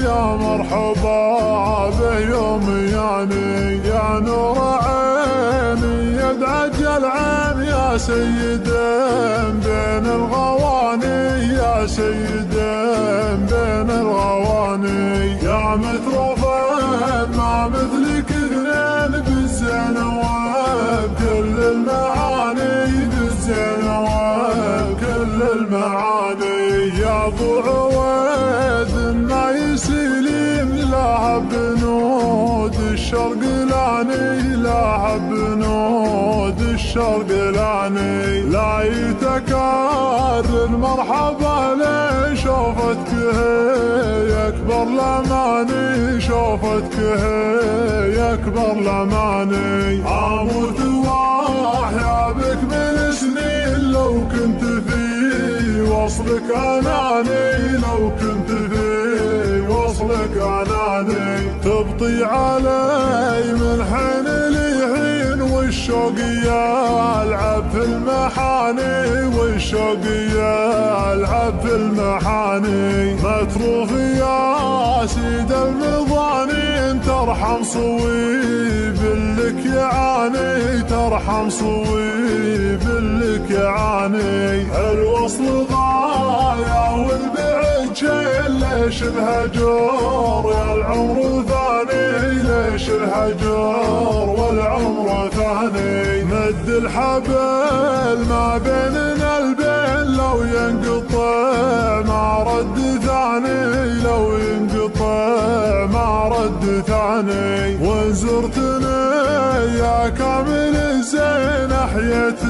يا مرحبا به يوم يعني يا نور عيني يدعج العين يا سيد بين الغواني يا سيد بين الغواني يا متروفة ما مثلك اثنين بالزين وبكل المعاني بالزين وبكل المعاني يا ابو عويد ما يسيلين لا بنود الشرق لاني لا بنود الشرق لاني لا يتكرر مرحبا لي شوفتك هي اكبر لماني شوفتك هي اكبر لماني اموت واحيا بك من سنين لو كنت في وصلك اناني لو كنت في وصلك اناني تبطي علي من حين لحين والشوق يلعب في المحاني والشوق يلعب في المحاني متروف يا سيد المظانين ترحم صويب لك يعاني ترحم صويب لك يعاني الوصل ضايع والبعد شيء ليش الهجور يا العمر ثاني ليش الهجور والعمر ثاني مد الحبل ما بيننا البين لو ينقطع ما رد ثاني لو ينقطع ما رد ثاني وزرتني يا كامل الزين احيت